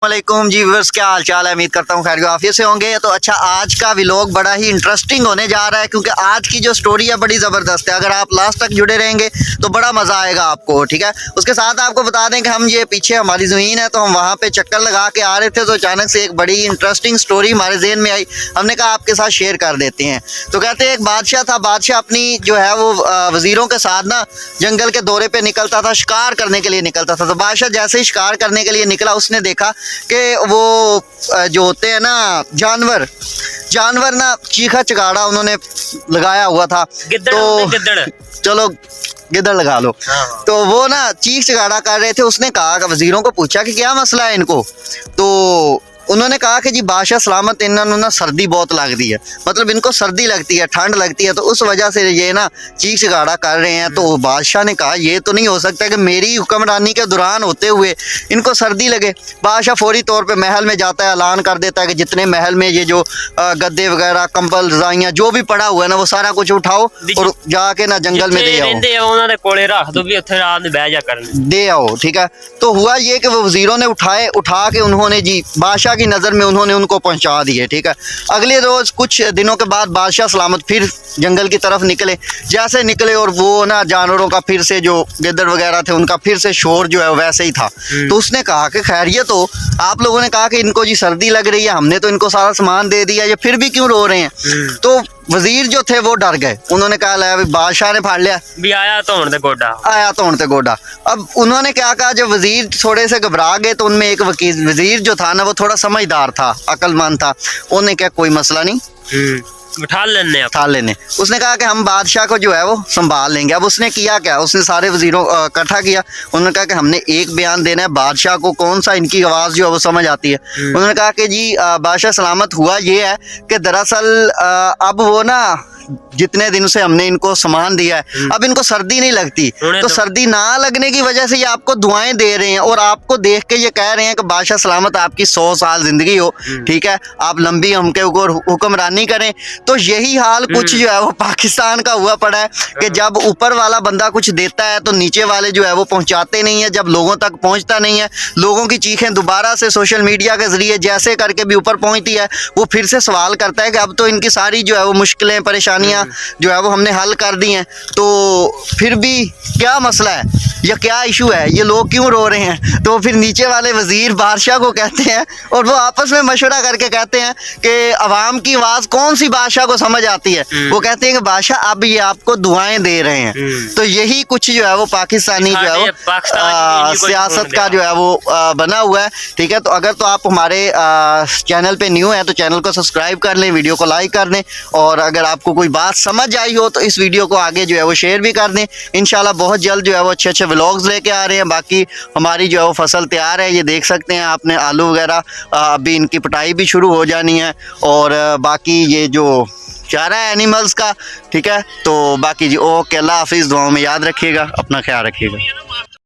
वालेकुम जी व्यूअर्स, क्या हाल चाल है। उम्मीद करता हूँ खैर आफियत से होंगे। तो अच्छा, आज का व्लॉग बड़ा ही इंटरेस्टिंग होने जा रहा है क्योंकि आज की जो स्टोरी है बड़ी ज़बरदस्त है। अगर आप लास्ट तक जुड़े रहेंगे तो बड़ा मज़ा आएगा आपको, ठीक है। उसके साथ आपको बता दें कि हम ये पीछे हमारी ज़मीन है तो हम वहाँ पे चक्कर लगा के आ रहे थे तो अचानक से एक बड़ी इंटरेस्टिंग स्टोरी हमारे ज़हन में आई। हमने कहा आपके साथ शेयर कर देते हैं। तो कहते हैं एक बादशाह था। बादशाह अपनी जो है वो वज़ीरों के साथ ना जंगल के दौरे पे निकलता था, शिकार करने के लिए निकलता था। तो बादशाह जैसे ही शिकार करने के लिए निकला उसने देखा कि वो जो होते हैं ना जानवर ना चीखा चगाड़ा उन्होंने लगाया हुआ था। गिद्दड़ चलो गिद्दड़ लगा लो। तो वो ना चीख चगाड़ा कर रहे थे। उसने कहा, वजीरों को पूछा कि क्या मसला है इनको। तो उन्होंने कहा कि जी बादशाह सलामत, इन्होंने ना सर्दी बहुत लगती है, मतलब इनको सर्दी लगती है, ठंड लगती है, तो उस वजह से ये ना चीख चिगाड़ा कर रहे हैं। तो बादशाह ने कहा ये तो नहीं हो सकता कि मेरी हुक्मरानी के दौरान होते हुए इनको सर्दी लगे। बादशाह फौरी तौर पे महल में जाता है, ऐलान कर देता है कि जितने महल में ये जो गद्दे वगैरह, कंबल, रजाइयाँ जो भी पड़ा हुआ है ना वो सारा कुछ उठाओ और जाके ना जंगल में दे आओ, ठीक है। तो हुआ ये कि वो वजीरों ने उठा के उन्होंने जी बादशाह की नज़र में उन्होंने उनको पहुंचा दिए, ठीक है। अगले रोज़ कुछ दिनों के बाद बादशाह सलामत फिर जंगल की तरफ निकले। जैसे निकले और वो ना जानवरों का फिर से जो गिद्दड़ वगैरह थे उनका फिर से शोर जो है वैसे ही था। तो उसने कहा कि खैर ये तो आप लोगों ने कहा कि इनको जी सर्दी लग रही है, हमने तो इनको सारा सामान दे दिया, ये फिर भी क्यों रो रहे हैं। तो वजीर जो थे वो डर गए। उन्होंने कहा ले बादशाह ने फाड़ लिया भी आया तो होने ते गोडा। अब उन्होंने क्या कहा, जब वजीर थोड़े से घबरा गए तो उनमें एक वजीर जो था ना वो थोड़ा समझदार था, अक्लमंद था। उन्होंने क्या कोई मसला नहीं, उठा लेने। उसने कहा कि हम बादशाह को जो है वो संभाल लेंगे। अब उसने किया क्या, उसने सारे वजीरों इकट्ठा किया। उन्होंने कहा कि हमने एक बयान देना है, बादशाह को कौन सा इनकी आवाज़ जो है वो समझ आती है। उन्होंने कहा कि जी बादशाह सलामत, हुआ ये है कि दरअसल अब वो ना जितने दिन से हमने इनको सामान दिया है अब इनको सर्दी नहीं लगती, तो सर्दी ना लगने की वजह से ये आपको दुआएं दे रहे हैं और आपको देख के ये कह रहे हैं कि बादशाह सलामत आपकी 100 साल जिंदगी हो, ठीक है, आप लंबी हमके ऊपर हुक्मरानी करें। तो यही हाल कुछ जो है वो पाकिस्तान का हुआ पड़ा है कि जब ऊपर वाला बंदा कुछ देता है तो नीचे वाले जो है वो पहुंचाते नहीं है। जब लोगों तक पहुंचता नहीं है, लोगों की चीखें दोबारा से सोशल मीडिया के जरिए जैसे करके भी ऊपर पहुंचती है, वो फिर से सवाल करता है कि अब तो इनकी सारी जो है वो मुश्किलें परेशानियां जो है वो हमने हल कर दी हैं, तो फिर भी क्या मसला है या क्या इशू है, ये लोग क्यों रो रहे हैं। तो फिर नीचे वाले वजीर बादशाह को कहते हैं और वो आपस में मशवरा करके कहते हैं कि अवाम की आवाज़ कौन सी बादशाह को समझ आती है। वो कहते हैं कि बादशाह अब ये आपको दुआएं दे रहे हैं। तो यही कुछ जो है वो पाकिस्तानी जो है वो सियासत का जो है वो बना हुआ है, ठीक है। तो अगर तो आप हमारे चैनल पे न्यू है तो चैनल को सब्सक्राइब कर लें, वीडियो को लाइक कर दें, और अगर आपको कोई बात समझ आई हो तो इस वीडियो को आगे जो है वो शेयर भी कर दें। इंशाल्लाह बहुत जल्द जो है वो अच्छे व्लॉग्स लेके आ रहे हैं। बाकी हमारी जो है वो फसल तैयार है, ये देख सकते हैं आपने, आलू वगैरह अभी इनकी पिटाई भी शुरू हो जानी है, और बाकी ये जो चारा है एनिमल्स का, ठीक है। तो बाकी जी ओके, अल्लाह हाफिज़, दुआओं में याद रखिएगा, अपना ख्याल रखिएगा।